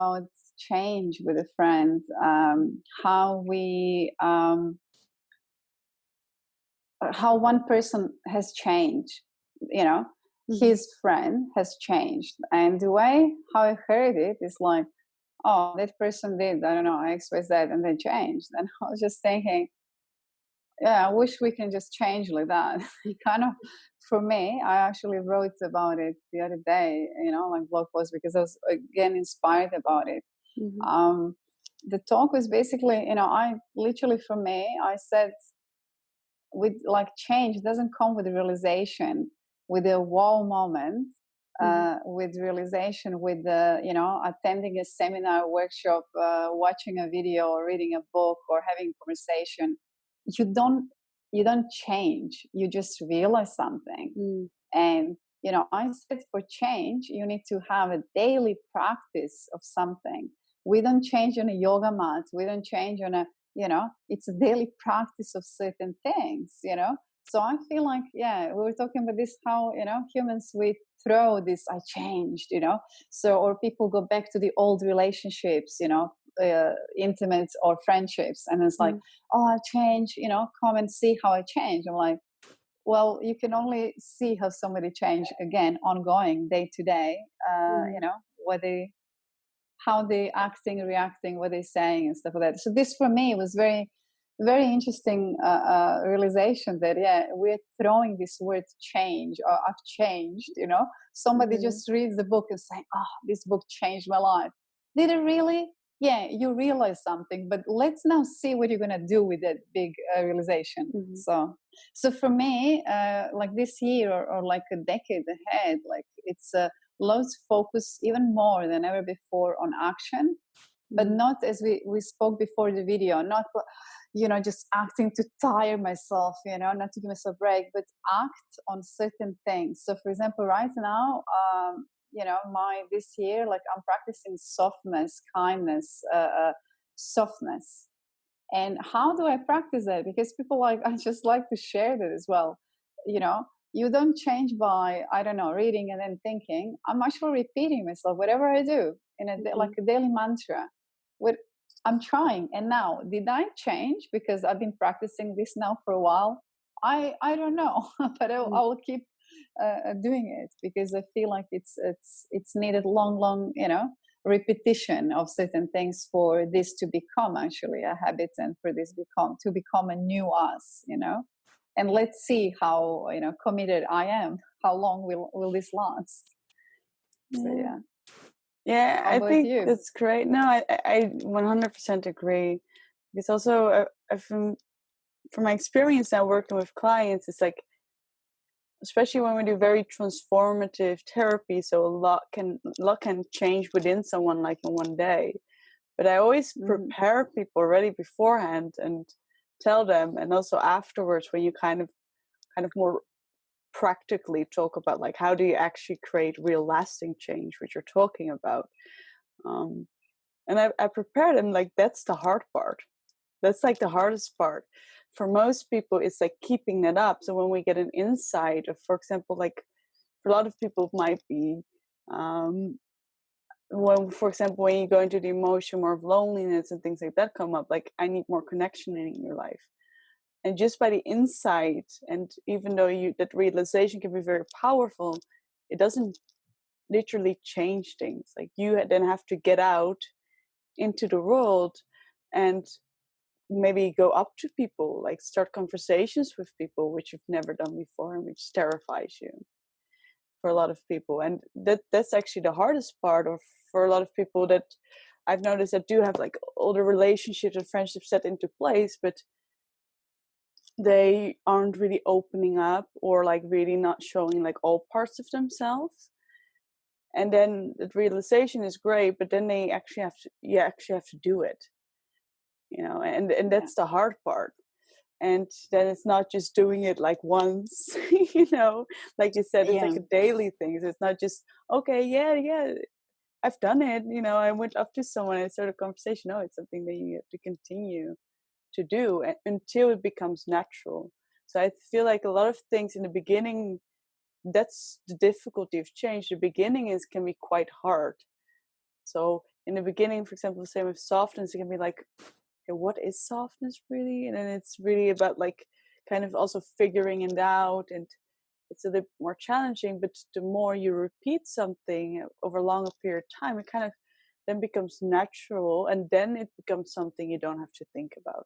about change with a friend, how we how one person has changed, you know, Mm-hmm. his friend has changed, and the way how I heard it is like, oh, that person did, I don't know, X, Y, Z, and they changed. And I was just thinking, yeah, I wish we can just change like that. Kind of, for me, I actually wrote about it the other day, like blog post, because I was again inspired about it. Mm-hmm. um, the talk was basically, I literally, for me, I said, with like, change doesn't come with realization, with a wow moment, Mm-hmm. with realization, with attending a seminar, workshop, watching a video, or reading a book, or having a conversation. You don't change, you just realize something. Mm-hmm. And I said, for change you need to have a daily practice of something. We don't change on a yoga mat, we don't change on a, it's a daily practice of certain things. So I feel like, yeah, we were talking about this, how humans, we throw this, I changed, so, or people go back to the old relationships, intimate or friendships, and it's like, oh, I changed, come and see how I changed. I'm like, well, you can only see how somebody changed, again, ongoing, day to day, Mm-hmm. what they, how they acting, reacting, what they're saying, and stuff like that. So this, for me, was very, very interesting realization that, yeah, we're throwing this word change, or I've changed. Somebody Mm-hmm. just reads the book and say, oh, this book changed my life. Did it really? Yeah, you realize something, but let's now see what you're gonna do with that big realization. Mm-hmm. So for me, like this year, or like a decade ahead, like it's loads focus even more than ever before on action, but Mm-hmm. not, as we spoke before the video, not just acting to tire myself, not to give myself a break, but act on certain things. So for example, right now, my this year, like, I'm practicing softness, kindness, softness. And how do I practice that? Because people, like, I just like to share that as well. You know, you don't change by, I don't know, reading and then thinking. I'm actually repeating myself, whatever I do, like Mm-hmm. a daily mantra. What I'm trying. And now, did I change because I've been practicing this now for a while? I don't know, but I'll keep doing it, because I feel like it's needed long, repetition of certain things for this to become actually a habit, and for this to become a new us. And let's see how committed I am, how long will this last. So Yeah. yeah. Yeah, How I about think you? that's great. No, I 100% agree. Because also, from my experience now working with clients, it's like, especially when we do very transformative therapy, so a lot can change within someone, like in one day. But I always Hmm. prepare people already beforehand and tell them, and also afterwards, when you kind of more practically talk about, like, how do you actually create real lasting change, which you're talking about. um, and I prepare them, like, that's the hard part. That's like the hardest part for most people. It's like keeping that up. So when we get an insight of, for example, like, for a lot of people it might be, um, when, for example, when you go into the emotion more of loneliness and things like that come up, like, I need more connection in your life. And just by the insight, and even though that realization can be very powerful, it doesn't literally change things. Like, you then have to get out into the world and maybe go up to people, like start conversations with people, which you've never done before, and which terrifies you for a lot of people. And that's actually the hardest part of, for a lot of people that I've noticed that do have, like, all the relationships and friendships set into place, but they aren't really opening up, or like really not showing, like, all parts of themselves. And then the realization is great, but then you actually have to do it, and Yeah. that's the hard part. And then it's not just doing it like once, like you said, it's Yeah. like a daily thing. So it's not just, okay, yeah, I've done it, I went up to someone and started a conversation. No, it's something that you have to continue to do until it becomes natural. So I feel like a lot of things in the beginning, that's the difficulty of change. The beginning can be quite hard. So in the beginning, for example, same with softness, it can be like, okay, what is softness really? And then it's really about like kind of also figuring it out, and it's a bit more challenging. But the more you repeat something over a longer period of time, it kind of then becomes natural, and then it becomes something you don't have to think about.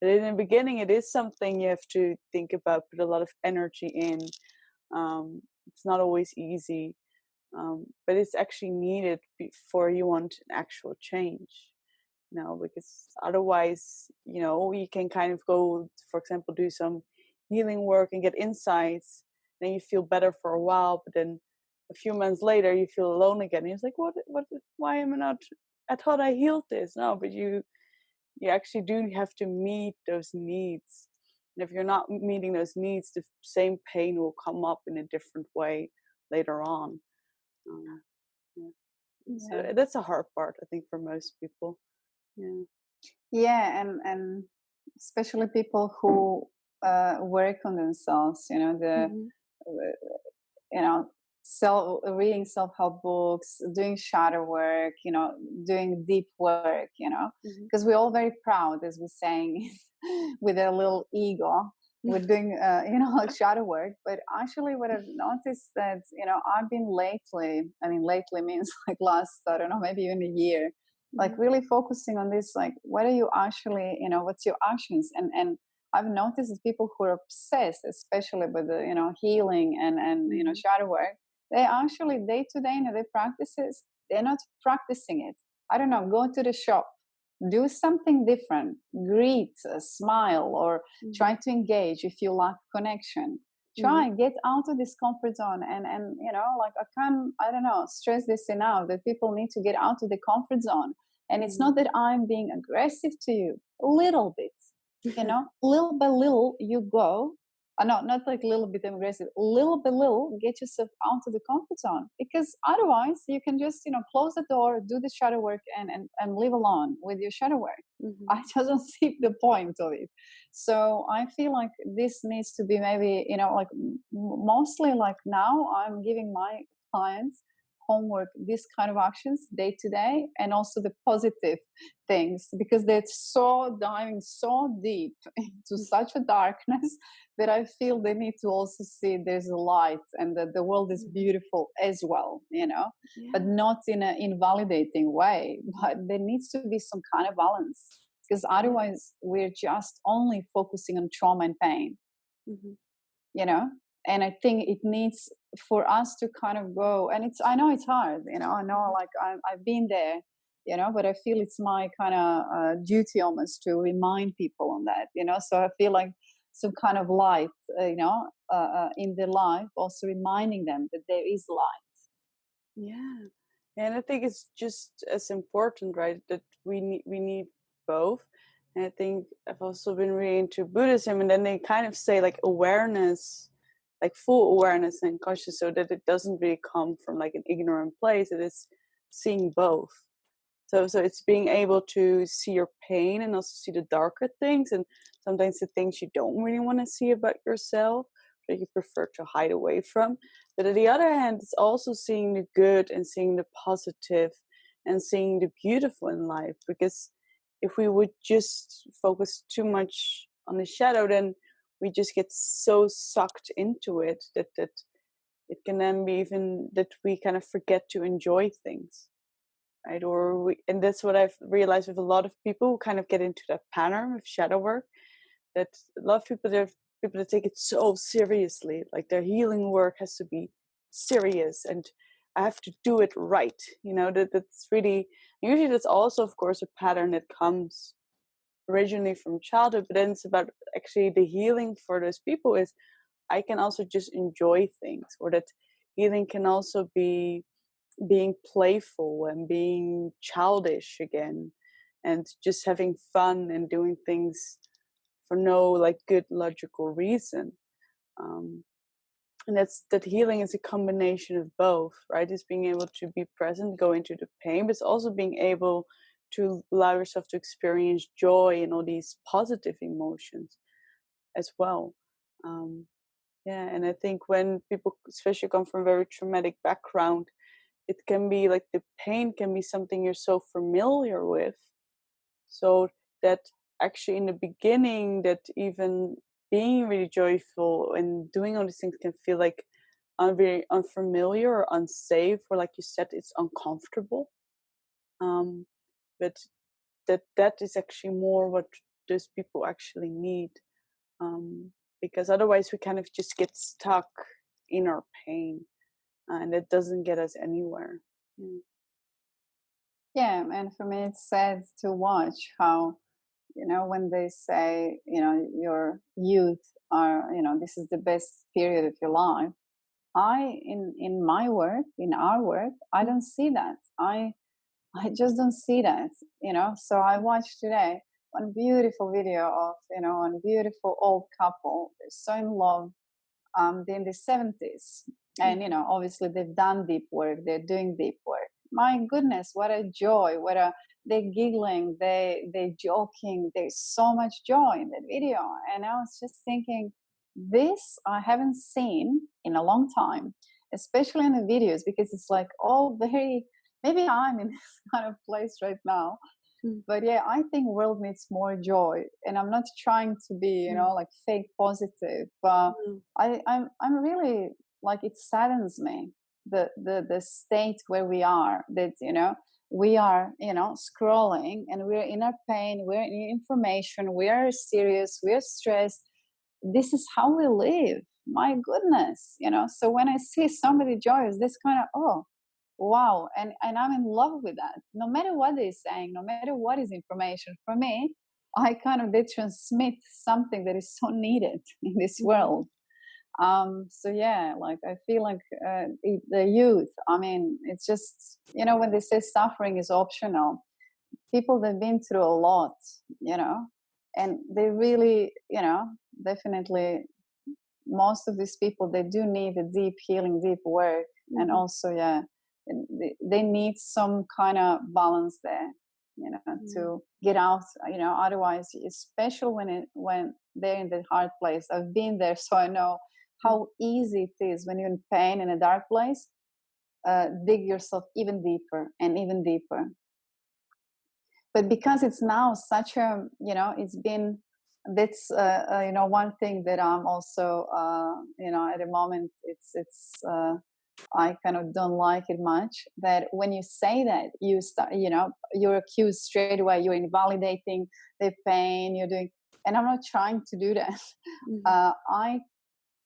But in the beginning, it is something you have to think about, put a lot of energy in. It's not always easy, but it's actually needed before you want an actual change. Because otherwise, you can kind of go, for example, do some healing work and get insights. Then you feel better for a while, but then a few months later, you feel alone again. And it's like, why am I not? I thought I healed this. No, but you actually do have to meet those needs. And if you're not meeting those needs, the same pain will come up in a different way later on. Yeah. So that's a hard part, I think, for most people. Yeah. Yeah, and especially people who work on themselves, Mm-hmm. you know reading self-help books, doing shadow work, doing deep work, Mm-hmm. because we're all very proud, as we're saying, with a little ego. We're doing like shadow work, but actually what I've noticed that I've been lately, I mean lately means like last, I don't know, maybe even a year, like really focusing on this, like what are you actually, what's your actions, and I've noticed that people who are obsessed, especially with the healing and shadow work, they actually day to day in their practices, they're not practicing it. I don't know. Go to the shop, do something different, greet, smile, or try to engage if you lack connection. Try get out of this comfort zone, and like I don't know, stress this enough that people need to get out of the comfort zone. And it's not that I'm being aggressive to you, a little bit, little by little you go. No, not like little bit aggressive, little by little get yourself out of the comfort zone, because otherwise you can just close the door, do the shadow work, and live alone with your shadow work. I just don't see the point of it. So I feel like this needs to be maybe like mostly, like now I'm giving my clients homework, these kind of actions day to day, and also the positive things, because they're so diving so deep into such a darkness that I feel they need to also see there's a light and that the world is beautiful as well, but not in an invalidating way. But there needs to be some kind of balance, because otherwise we're just only focusing on trauma and pain, and I think it needs for us to kind of go, and I know it's hard, I know, like I've been there, but I feel it's my kind of duty almost to remind people on that, so I feel like some kind of light, in their life, also reminding them that there is light. Yeah. And I think it's just as important, right, that we need both. And I think I've also been really into Buddhism, and then they kind of say like awareness, like full awareness and conscious, so that it doesn't really come from like an ignorant place. It is seeing both. So it's being able to see your pain and also see the darker things, and sometimes the things you don't really want to see about yourself, that you prefer to hide away from. But on the other hand, it's also seeing the good and seeing the positive and seeing the beautiful in life. Because if we would just focus too much on the shadow, then we just get so sucked into it that it can then be even that we kind of forget to enjoy things. Right, and that's what I've realized with a lot of people who kind of get into that pattern of shadow work. That a lot of people, there are people that take it so seriously, like their healing work has to be serious, and I have to do it right. That's really, usually that's also, of course, a pattern that comes originally from childhood. But then it's about actually the healing for those people is I can also just enjoy things, or that healing can also be being playful and being childish again, and just having fun and doing things for no like good logical reason. And that healing is a combination of both, right? It's being able to be present, go into the pain, but it's also being able to allow yourself to experience joy and all these positive emotions as well. Yeah, and I think when people especially come from a very traumatic background, it can be like the pain can be something you're so familiar with, so that actually in the beginning, that even being really joyful and doing all these things can feel like very unfamiliar or unsafe, or like you said, it's uncomfortable. um, but that is actually more what those people actually need, um, because otherwise we kind of just get stuck in our pain, and it doesn't get us anywhere. Mm. Yeah, and for me, it's sad to watch how, when they say, your youth are, this is the best period of your life. In my work, in our work, I don't see that. I just don't see that. So I watched today one beautiful video of, one beautiful old couple. They're so in love. They're in the 70s. And, Mhm. obviously they've done deep work. They're doing deep work. My goodness, what a joy. They're giggling, they're joking. There's so much joy in that video. And I was just thinking, this I haven't seen in a long time, especially in the videos, because it's like all very, maybe I'm in this kind of place right now, Mm. but yeah, I think world needs more joy, and I'm not trying to be, Mm. like fake positive, but Mm. I'm really, like, it saddens me, the state where we are, that we are, scrolling, and we're in our pain, we're in information, we are serious, we're stressed. This is how we live. My goodness, so when I see somebody joyous, this kind of, oh wow, and I'm in love with that. No matter what they're saying, no matter what is information, for me, I kind of, they transmit something that is so needed in this Mhm. world. So yeah, like I feel like the youth, I mean, it's just, when they say suffering is optional, people that've been through a lot, you know and they really, definitely, most of these people, they do need a deep healing, deep work. And Mhm. also, yeah, they need some kind of balance there, Mm. to get out. Otherwise, especially when they're in the hard place. I've been there, so I know Mm. how easy it is when you're in pain, in a dark place, dig yourself even deeper and even deeper. But because it's now such a, it's been, that's one thing that I'm also, at the moment, I kind of don't like it much, that when you say that, you start, you're accused straight away, you're invalidating the pain you're doing. And I'm not trying to do that. Mhm.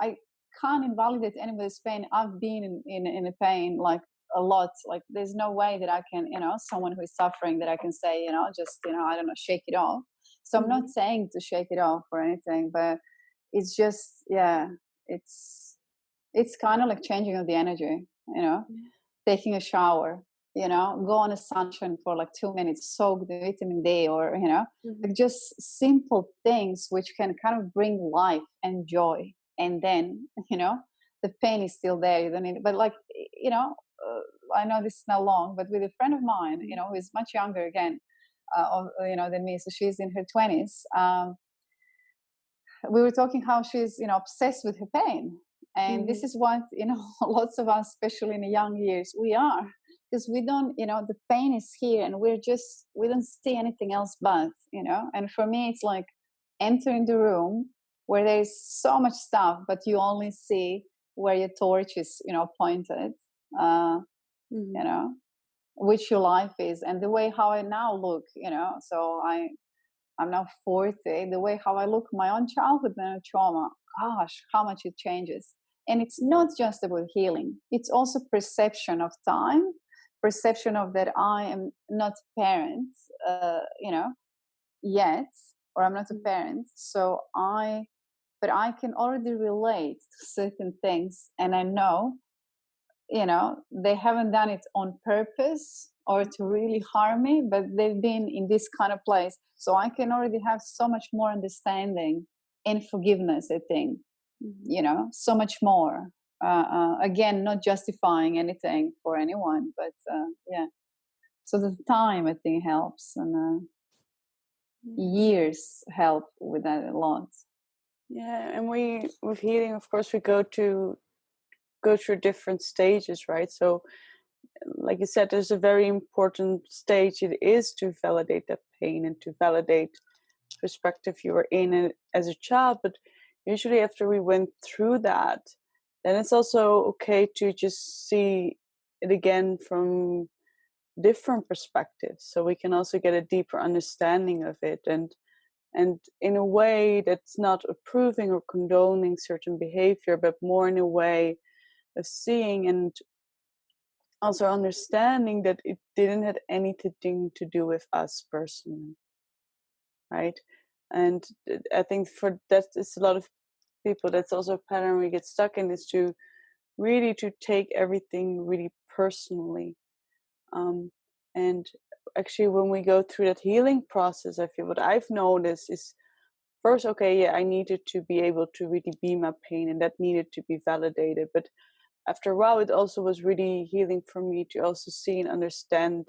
I can't invalidate anybody's pain. I've been in a pain, like, a lot. Like, there's no way that I can, someone who is suffering, that I can say, just, I don't know, shake it off. So I'm not Mhm. saying to shake it off or anything, but it's just, yeah, it's it's kind of like changing of the energy, you know, Yeah. taking a shower, go on a sunshine for like 2 minutes, soak the vitamin D, or, Mhm. like, just simple things which can kind of bring life and joy. And then, the pain is still there. You don't need, but like, I know this is not long, but with a friend of mine, Mhm. who is much younger again, than me. So she's in her 20s. We were talking how she's, obsessed with her pain. And this Mhm. is what, lots of us, especially in the young years, we are, because we don't, the pain is here, and we don't see anything else but, and for me, it's like entering the room where there's so much stuff, but you only see where your torch is, pointed, uh, you Mhm. know which your life is, and the way how I now look, so I'm now 40. The way how I look, my own childhood and trauma, gosh, how much it changes. And it's not just about healing, it's also perception of time, perception of that I am not parent, yet, or I'm not a Mhm. parent. But I can already relate to certain things, and I know, they haven't done it on purpose or to really harm me, but they've been in this kind of place, so I can already have so much more understanding and forgiveness, I think, Mhm. so much more. Again, not justifying anything for anyone, but yeah, so the time, I think, helps, and Yeah. years help with that a lot. Yeah, and we with healing, of course, we go through different stages, right? So like you said, there's a very important stage it is to validate that pain and to validate perspective you were in it as a child. But usually after we went through that, then it's also okay to just see it again from different perspectives, so we can also get a deeper understanding of it, and in a way that's not approving or condoning certain behavior, but more in a way of seeing and also understanding that it didn't have anything to do with us personally, right? And I think for that, it's a lot of people, that's also a pattern we get stuck in, is to really to take everything really personally. And actually, when we go through that healing process, I feel what I've noticed is, first, okay, yeah, I needed to be able to really be my pain, and that needed to be validated. But after a while, it also was really healing for me to also see and understand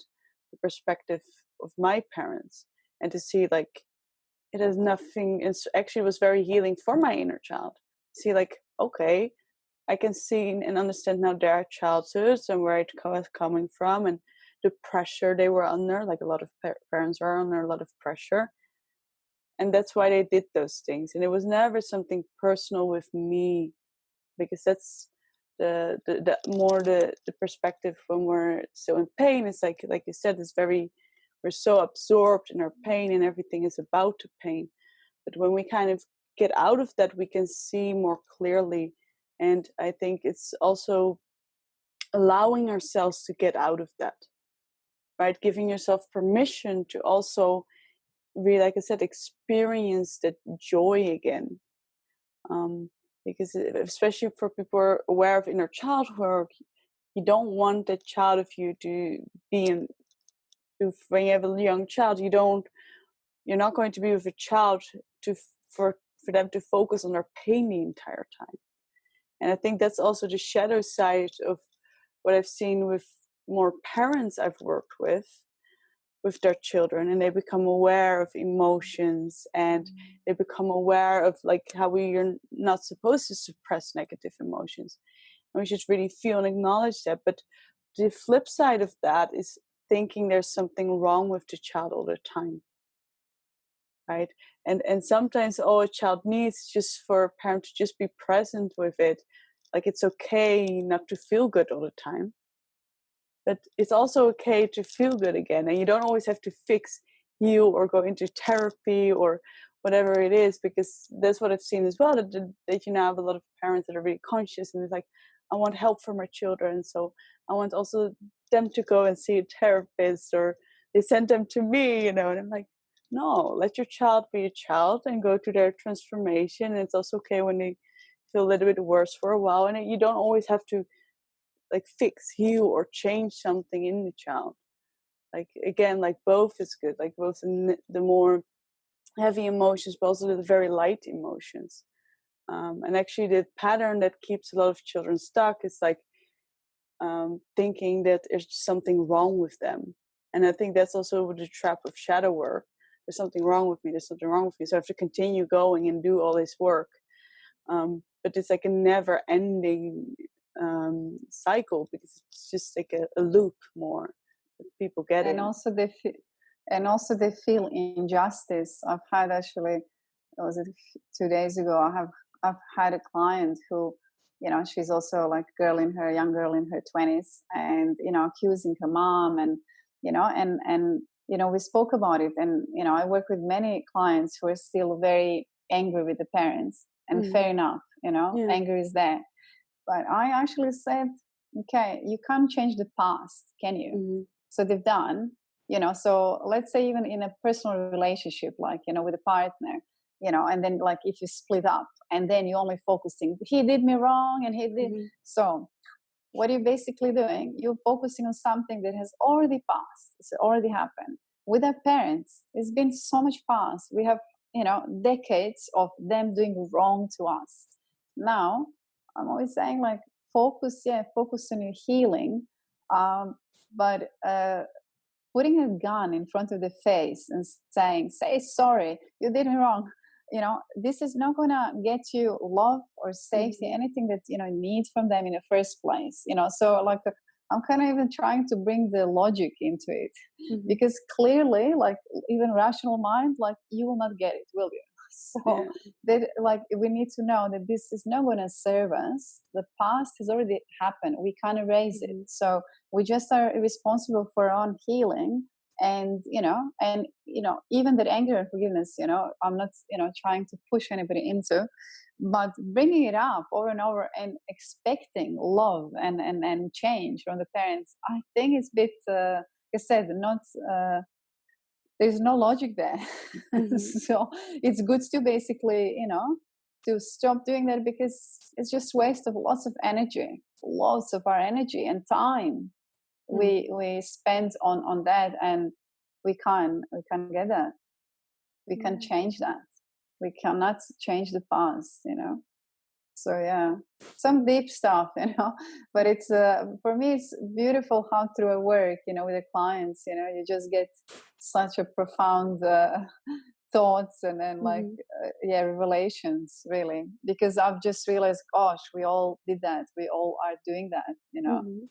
the perspective of my parents, and to see like it has nothing. It's actually was very healing for my inner child. See, like, okay, I can see and understand now their childhoods and where it was coming from, and the pressure they were under. Like a lot of parents are under a lot of pressure, and that's why they did those things. And it was never something personal with me, because that's the more the perspective when we're still in pain. It's like you said, it's very, we're so absorbed in our pain and everything is about the pain. But when we kind of get out of that, we can see more clearly. And I think it's also allowing ourselves to get out of that, right? Giving yourself permission to also really, like I said, experience that joy again. Because especially for people who are aware of inner child work, you don't want that child of you to be in, when you have a young child, you're not going to be with a child to for them to focus on their pain the entire time. And I think that's also the shadow side of what I've seen with more parents I've worked with their children, and they become aware of emotions, and they become aware of like how we are not supposed to suppress negative emotions, and we should really feel and acknowledge that. But the flip side of that is thinking there's something wrong with the child all the time, right? And sometimes all a child needs is just for a parent to just be present with it. Like, it's okay not to feel good all the time, but it's also okay to feel good again. And you don't always have to fix, heal, or go into therapy or whatever it is, because that's what I've seen as well, that you now have a lot of parents that are really conscious, and it's like, I want help for my children, so I want also them to go and see a therapist, or they send them to me, and I'm like, no, let your child be a child and go through their transformation. And it's also okay when they feel a little bit worse for a while, and you don't always have to like fix, heal, or change something in the child. Like, again, like both is good, like both the more heavy emotions, but also the very light emotions. And actually the pattern that keeps a lot of children stuck is like thinking that there's something wrong with them. And I think that's also the trap of shadow work. There's something wrong with me, there's something wrong with me, so I have to continue going and do all this work. But it's like a never ending cycle, because it's just like a loop more that people get And in. also they feel injustice. I've had, actually, was it 2 days ago, I've had a client who, she's also like young girl in her 20s, and accusing her mom, and we spoke about it. And I work with many clients who are still very angry with the parents, and Mm-hmm. fair enough, Yeah. anger is there. But I actually said, okay, you can't change the past, can you? Mm-hmm. So they've done, so let's say even in a personal relationship, like, with a partner, and then like if you split up and then you're only focusing, he did me wrong and he did. Mm-hmm. So what are you basically doing? You're focusing on something that has already passed. It's already happened. With our parents, it's been so much past. We have, decades of them doing wrong to us. Now, I'm always saying, like, focus on your healing. But putting a gun in front of the face and saying, say sorry, you did me wrong, this is not going to get you love or safety, Mm-hmm. anything that, you need from them in the first place. So like, I'm kind of even trying to bring the logic into it, Mhm. because clearly, like, even rational mind, like, you will not get it, will you? So Yeah. that, like, we need to know that this is not going to serve us. The past has already happened. We can't erase it. Mhm. So we just are responsible for our own healing. And even that anger and forgiveness, I'm not trying to push anybody into, but bringing it up over and over and expecting love and change from the parents, I think it's a bit, like I said, not, there's no logic there. Mhm. So it's good to basically, to stop doing that, because it's just waste of lots of our energy and time Mhm. we spend on that, and we can't get that. We can Yeah. change that. We cannot change the past. So yeah, some deep stuff, but it's for me it's beautiful how through a work, with the clients, you just get such a profound thoughts, and then, like, Mhm. yeah, revelations, really, because I've just realized, gosh, we all did that, we all are doing that. Mhm.